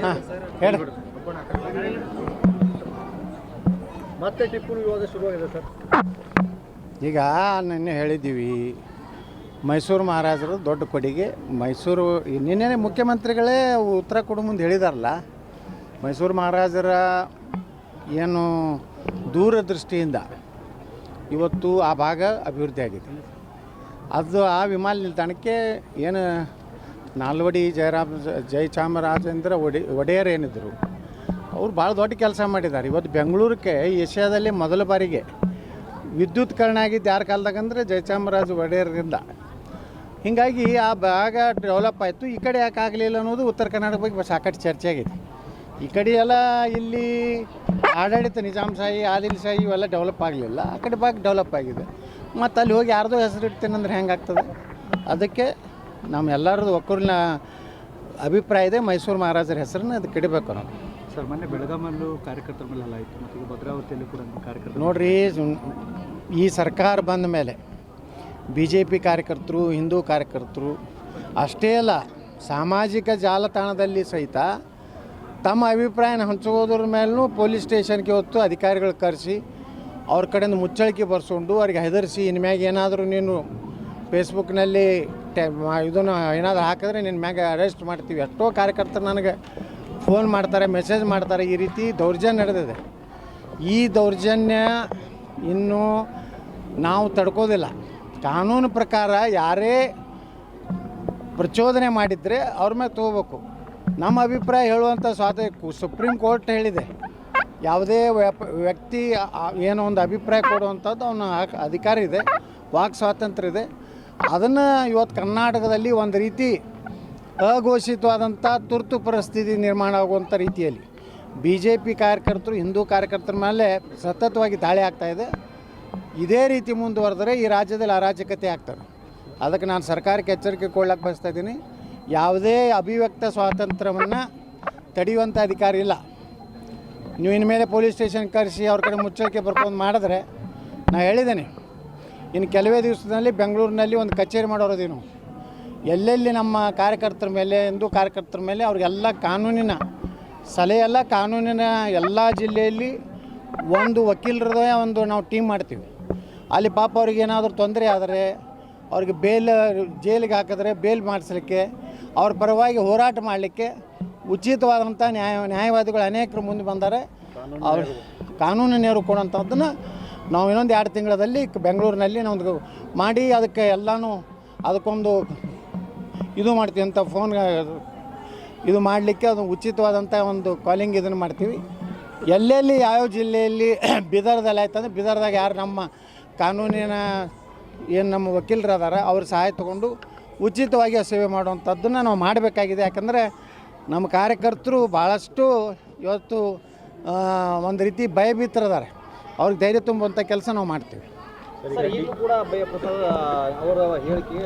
ಹಾಂ ಹೇಳಿ. ಮತ್ತೆ ಟಿಪ್ಪು ವಿವಾದ ಶುರುವಾಗಿದೆ ಸರ್. ಈಗ ನಿನ್ನೆ ಹೇಳಿದ್ದೀವಿ, ಮೈಸೂರು ಮಹಾರಾಜರು ದೊಡ್ಡ ಕೊಡುಗೆ. ಮೈಸೂರು ನಿನ್ನೆ ಮುಖ್ಯಮಂತ್ರಿಗಳೇ ಉತ್ತರ ಕೊಡೋ ಮುಂದೆ ಹೇಳಿದಾರಲ್ಲ, ಮೈಸೂರು ಮಹಾರಾಜರ ಏನು ದೂರದೃಷ್ಟಿಯಿಂದ ಇವತ್ತು ಆ ಭಾಗ ಅಭಿವೃದ್ಧಿ ಆಗಿದೆ. ಅದು ಆ ವಿಮಾನ ನಿಲ್ದಾಣಕ್ಕೆ ಏನು ನಾಲ್ವಡಿ ಜಯಚಾಮರಾಜೇಂದ್ರ ಒಡೆಯರ್ ಏನಿದ್ರು ಅವ್ರು ಭಾಳ ದೊಡ್ಡ ಕೆಲಸ ಮಾಡಿದ್ದಾರೆ. ಇವತ್ತು ಬೆಂಗಳೂರಿಗೆ ಏಷ್ಯಾದಲ್ಲಿ ಮೊದಲ ಬಾರಿಗೆ ವಿದ್ಯುತ್ಕರಣ ಆಗಿದ್ದು ಯಾರ ಕಾಲದಾಗ ಅಂದರೆ ಜಯಚಾಮರಾಜ ಒಡೆಯರಿಂದ. ಹೀಗಾಗಿ ಆ ಭಾಗ ಡೆವಲಪ್ ಆಯಿತು. ಈ ಕಡೆ ಯಾಕೆ ಆಗಲಿಲ್ಲ ಅನ್ನೋದು ಉತ್ತರ ಕರ್ನಾಟಕ ಬಗ್ಗೆ ಸಾಕಷ್ಟು ಚರ್ಚೆ ಆಗಿದೆ. ಈ ಕಡೆ ಎಲ್ಲ ಇಲ್ಲಿ ಆಡಳಿತ ನಿಜಾಮ್ಶಾಹಿ ಆದಿಲ್ಶಾಹಿ ಇವೆಲ್ಲ ಡೆವಲಪ್ ಆಗಲಿಲ್ಲ, ಆ ಕಡೆ ಭಾಗ ಡೆವಲಪ್ ಆಗಿದೆ. ಮತ್ತು ಅಲ್ಲಿ ಹೋಗಿ ಯಾರ್ದೋ ಹೆಸರು ಇಡ್ತೇನೆಂದ್ರೆ ಹೆಂಗಾಗ್ತದೆ? ಅದಕ್ಕೆ ನಮ್ಮೆಲ್ಲರದ್ದು ಒಕ್ಕೂರಿನ ಅಭಿಪ್ರಾಯ ಇದೆ, ಮೈಸೂರು ಮಹಾರಾಜರ ಹೆಸರನ್ನ ಅದಕ್ಕೆ ಇಡಬೇಕು ನಾವು. ಸರ್, ಮೊನ್ನೆ ಬೆಳಗಾಮಲ್ಲೂ ಕಾರ್ಯಕರ್ತರ ಮೇಲೆ ಎಲ್ಲ ಆಯಿತು, ಮತ್ತು ಭದ್ರಾವತಿಯಲ್ಲೂ ಕೂಡ ಕಾರ್ಯಕರ್ತರು. ನೋಡಿರಿ, ಈ ಸರ್ಕಾರ ಬಂದ ಮೇಲೆ BJP ಕಾರ್ಯಕರ್ತರು, ಹಿಂದೂ ಕಾರ್ಯಕರ್ತರು ಅಷ್ಟೇ ಅಲ್ಲ, ಸಾಮಾಜಿಕ ಜಾಲತಾಣದಲ್ಲಿ ಸಹಿತ ತಮ್ಮ ಅಭಿಪ್ರಾಯನ ಹಂಚೋದ್ರ ಮೇಲೂ ಪೊಲೀಸ್ ಸ್ಟೇಷನ್ಗೆ ಹೊತ್ತು ಅಧಿಕಾರಿಗಳು ಕರೆಸಿ ಅವ್ರ ಕಡೆಯಿಂದ ಮುಚ್ಚಳಿಕೆ ಬರ್ಸ್ಕೊಂಡು ಅವ್ರಿಗೆ ಹೆದರಿಸಿ, ಇನ್ಮ್ಯಾಗ ಏನಾದರೂ ನೀನು ಫೇಸ್ಬುಕ್ನಲ್ಲಿ ಇದನ್ನು ಏನಾದರೂ ಹಾಕಿದ್ರೆ ನಿನ್ನ ಮ್ಯಾಗ ಅರೆಸ್ಟ್ ಮಾಡ್ತೀವಿ. ಎಷ್ಟೋ ಕಾರ್ಯಕರ್ತರು ನನಗೆ ಫೋನ್ ಮಾಡ್ತಾರೆ, ಮೆಸೇಜ್ ಮಾಡ್ತಾರೆ. ಈ ರೀತಿ ದೌರ್ಜನ್ಯ ನಡೆದಿದೆ. ಈ ದೌರ್ಜನ್ಯ ಇನ್ನೂ ನಾವು ತಡ್ಕೋದಿಲ್ಲ. ಕಾನೂನು ಪ್ರಕಾರ ಯಾರೇ ಪ್ರಚೋದನೆ ಮಾಡಿದರೆ ಅವ್ರ ಮೇಲೆ ತೊಗೋಬೇಕು. ನಮ್ಮ ಅಭಿಪ್ರಾಯ ಹೇಳುವಂಥ ಸ್ವಾತಂತ್ರ್ಯ ಸುಪ್ರೀಂ ಕೋರ್ಟ್ ಹೇಳಿದೆ. ಯಾವುದೇ ವ್ಯಕ್ತಿ ಏನೋ ಒಂದು ಅಭಿಪ್ರಾಯ ಕೊಡುವಂಥದ್ದು ಅವನ ಅಧಿಕಾರ ಇದೆ, ವಾಕ್ ಸ್ವಾತಂತ್ರ್ಯ ಇದೆ. ಅದನ್ನು ಇವತ್ತು ಕರ್ನಾಟಕದಲ್ಲಿ ಒಂದು ರೀತಿ ಅಘೋಷಿತವಾದಂಥ ತುರ್ತು ಪರಿಸ್ಥಿತಿ ನಿರ್ಮಾಣ ಆಗುವಂಥ ರೀತಿಯಲ್ಲಿ BJP ಕಾರ್ಯಕರ್ತರು, ಹಿಂದೂ ಕಾರ್ಯಕರ್ತರ ಮೇಲೆ ಸತತವಾಗಿ ದಾಳಿ ಆಗ್ತಾಯಿದೆ. ಇದೇ ರೀತಿ ಮುಂದುವರೆದರೆ ಈ ರಾಜ್ಯದಲ್ಲಿ ಅರಾಜಕತೆ ಆಗ್ತದೆ. ಅದಕ್ಕೆ ನಾನು ಸರ್ಕಾರಕ್ಕೆ ಎಚ್ಚರಿಕೆ ಕೊಡ್ಲಿಕ್ಕೆ ಬಯಸ್ತಾ ಇದ್ದೀನಿ. ಯಾವುದೇ ಅಭಿವ್ಯಕ್ತ ಸ್ವಾತಂತ್ರ್ಯವನ್ನು ತಡೆಯುವಂಥ ಅಧಿಕಾರ ಇಲ್ಲ. ನೀವು ಇನ್ಮೇಲೆ ಪೊಲೀಸ್ ಸ್ಟೇಷನ್ ಕರೆಸಿ ಅವ್ರ ಕಡೆ ಮುಚ್ಚಳಿಕೆ ಬರ್ಕೊಂಡು ಮಾಡಿದ್ರೆ, ನಾನು ಹೇಳಿದ್ದೇನೆ, ಇನ್ನು ಕೆಲವೇ ದಿವಸದಲ್ಲಿ ಬೆಂಗಳೂರಿನಲ್ಲಿ ಒಂದು ಕಚೇರಿ ಮಾಡೋರೋದೇನು, ಎಲ್ಲೆಲ್ಲಿ ನಮ್ಮ ಕಾರ್ಯಕರ್ತರ ಮೇಲೆ, ಹಿಂದೂ ಕಾರ್ಯಕರ್ತರ ಮೇಲೆ ಅವ್ರಿಗೆಲ್ಲ ಕಾನೂನಿನ ಸಲಹೆಯೆಲ್ಲ, ಕಾನೂನಿನ ಎಲ್ಲ ಜಿಲ್ಲೆಯಲ್ಲಿ ಒಂದು ವಕೀಲರದೇ ಒಂದು ನಾವು ಟೀಮ್ ಮಾಡ್ತೀವಿ. ಅಲ್ಲಿ ಪಾಪ ಅವ್ರಿಗೆ ಏನಾದರೂ ತೊಂದರೆ ಆದರೆ ಅವ್ರಿಗೆ ಜೈಲಿಗೆ ಹಾಕಿದ್ರೆ ಬೇಲ್ ಮಾಡಿಸ್ಲಿಕ್ಕೆ, ಅವ್ರ ಪರವಾಗಿ ಹೋರಾಟ ಮಾಡಲಿಕ್ಕೆ ಉಚಿತವಾದಂಥ ನ್ಯಾಯವಾದಿಗಳು ಅನೇಕರು ಮುಂದೆ ಬಂದ್ದಾರೆ. ಅವ್ರು ಕಾನೂನು ನೆರವು ಕೊಡುವಂಥದ್ದನ್ನು ನಾವು ಇನ್ನೊಂದು 2 ತಿಂಗಳಲ್ಲಿ ಬೆಂಗಳೂರಿನಲ್ಲಿ ನಾವು ಮಾಡಿ ಅದಕ್ಕೆ ಎಲ್ಲನೂ ಅದಕ್ಕೊಂದು ಇದು ಮಾಡ್ತೀವಿ ಅಂತ ಫೋನ್ ಇದು ಮಾಡಲಿಕ್ಕೆ ಅದು ಉಚಿತವಾದಂಥ ಒಂದು ಕಾಲಿಂಗ್ ಇದನ್ನು ಮಾಡ್ತೀವಿ. ಎಲ್ಲೆಲ್ಲಿ ಯಾವ್ಯಾವ ಜಿಲ್ಲೆಯಲ್ಲಿ ಬೀದರ್ದಲ್ಲಿ ಆಯ್ತಂದ್ರೆ ಬೀದರ್ದಾಗ ಯಾರು ನಮ್ಮ ಕಾನೂನಿನ ಏನು ನಮ್ಮ ವಕೀಲರು ಅದಾರ ಅವ್ರ ಸಹಾಯ ತೊಗೊಂಡು ಉಚಿತವಾಗಿ ಸೇವೆ ಮಾಡುವಂಥದ್ದನ್ನು ನಾವು ಮಾಡಬೇಕಾಗಿದೆ. ಯಾಕಂದರೆ ನಮ್ಮ ಕಾರ್ಯಕರ್ತರು ಭಾಳಷ್ಟು ಇವತ್ತು ಒಂದು ರೀತಿ ಭಯಭೀತರದಾರೆ. ಅವ್ರಿಗೆ ಧೈರ್ಯ ತುಂಬುವಂಥ ಕೆಲಸ ನಾವು ಮಾಡ್ತೀವಿ. ಕೂಡ ಅವರ ಹೇಳಿಕೆ